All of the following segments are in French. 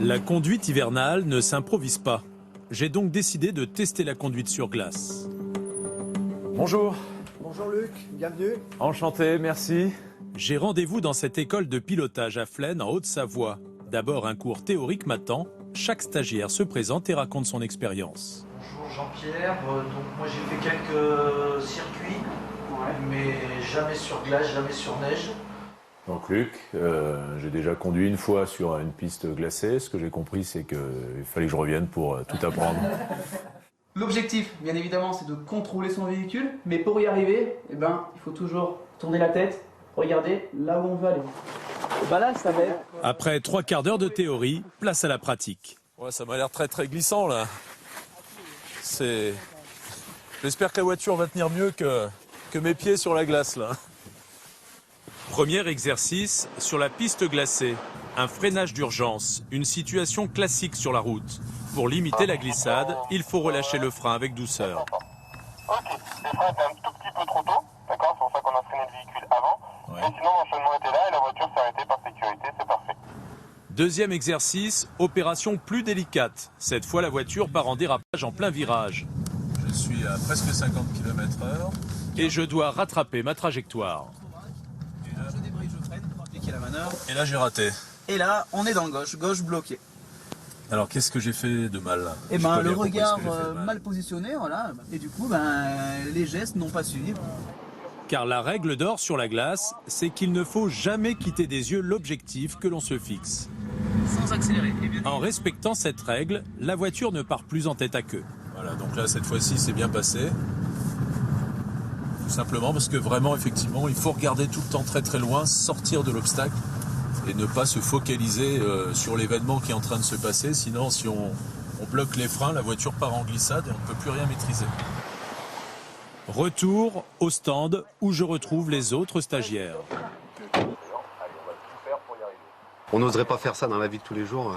La conduite hivernale ne s'improvise pas. J'ai donc décidé de tester la conduite sur glace. Bonjour. Bonjour Luc, bienvenue. Enchanté, merci. J'ai rendez-vous dans cette école de pilotage à Flaine, en Haute-Savoie. D'abord un cours théorique m'attend. Chaque stagiaire se présente et raconte son expérience. Bonjour Jean-Pierre, donc moi j'ai fait quelques circuits, mais jamais sur glace, jamais sur neige. Donc Luc, j'ai déjà conduit une fois sur une piste glacée. Ce que j'ai compris, c'est qu'il fallait que je revienne pour tout apprendre. L'objectif, bien évidemment, c'est de contrôler son véhicule, mais pour y arriver, il faut toujours tourner la tête, regarder là où on veut aller. Là, ça va être... Après 3 quarts d'heure de théorie, place à la pratique. Ouais, ça m'a l'air très glissant là. J'espère que la voiture va tenir mieux que mes pieds sur la glace là. Premier exercice sur la piste glacée. Un freinage d'urgence, une situation classique sur la route. Pour limiter la glissade, il faut relâcher le frein avec douceur. Ok, le frein était un tout petit peu trop tôt, d'accord, c'est pour ça qu'on a freiné le véhicule avant. Ouais. Mais sinon l'enchaînement était là et la voiture s'est arrêtée par sécurité, c'est parfait. Deuxième exercice, opération plus délicate. Cette fois, la voiture part en dérapage en plein virage. Je suis à presque 50 km/h. Et je dois rattraper ma trajectoire. Je débraye, je freine pour appliquer la manœuvre. Et là j'ai raté. Et là, on est dans le gauche bloqué. Alors qu'est-ce que j'ai fait de mal là? Et le regard mal positionné, voilà. Et du coup, les gestes n'ont pas suivi. Car la règle d'or sur la glace, c'est qu'il ne faut jamais quitter des yeux l'objectif que l'on se fixe. Sans accélérer. En respectant cette règle, la voiture ne part plus en tête à queue. Voilà, donc là cette fois-ci c'est bien passé. Tout simplement parce que vraiment, effectivement, il faut regarder tout le temps très loin, sortir de l'obstacle et ne pas se focaliser sur l'événement qui est en train de se passer. Sinon, si on bloque les freins, la voiture part en glissade et on ne peut plus rien maîtriser. Retour au stand où je retrouve les autres stagiaires. On n'oserait pas faire ça dans la vie de tous les jours.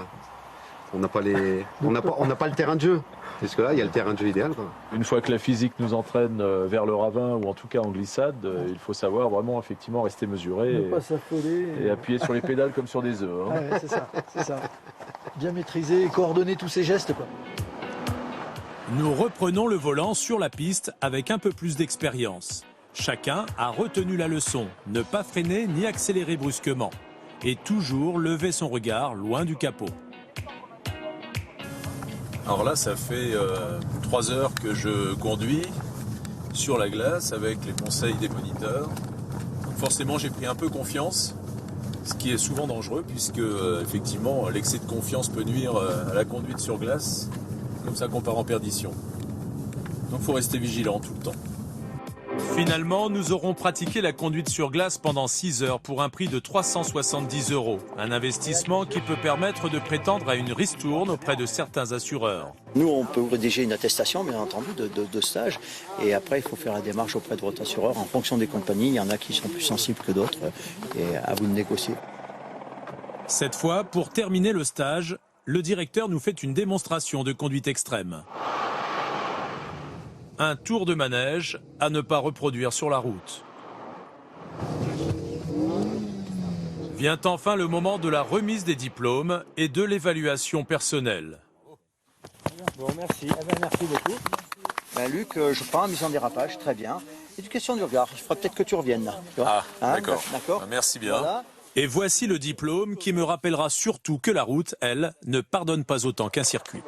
On n'a pas le terrain de jeu. Parce que là, il y a le terrain de jeu idéal, quoi. Une fois que la physique nous entraîne vers le ravin ou en tout cas en glissade, il faut savoir vraiment effectivement rester mesuré et appuyer sur les pédales comme sur des œufs. Hein. Ah ouais, c'est ça. Bien maîtriser et coordonner tous ces gestes, quoi. Nous reprenons le volant sur la piste avec un peu plus d'expérience. Chacun a retenu la leçon, ne pas freiner ni accélérer brusquement. Et toujours lever son regard loin du capot. Alors là, ça fait 3 heures que je conduis sur la glace avec les conseils des moniteurs. Donc forcément, j'ai pris un peu confiance, ce qui est souvent dangereux puisque effectivement, l'excès de confiance peut nuire à la conduite sur glace, comme ça qu'on part en perdition. Donc il faut rester vigilant tout le temps. Finalement, nous aurons pratiqué la conduite sur glace pendant 6 heures pour un prix de 370 €. Un investissement qui peut permettre de prétendre à une ristourne auprès de certains assureurs. Nous, on peut rédiger une attestation, bien entendu, de stage. Et après, il faut faire la démarche auprès de votre assureur en fonction des compagnies. Il y en a qui sont plus sensibles que d'autres. Et à vous de négocier. Cette fois, pour terminer le stage, le directeur nous fait une démonstration de conduite extrême. Un tour de manège à ne pas reproduire sur la route. Vient enfin le moment de la remise des diplômes et de l'évaluation personnelle. Bon, merci. Merci beaucoup. Luc, je prends la mise en dérapage, très bien. Éducation du regard, il faudra peut-être que tu reviennes là. Tu vois, d'accord. Merci bien. Voilà. Et voici le diplôme qui me rappellera surtout que la route, elle, ne pardonne pas autant qu'un circuit.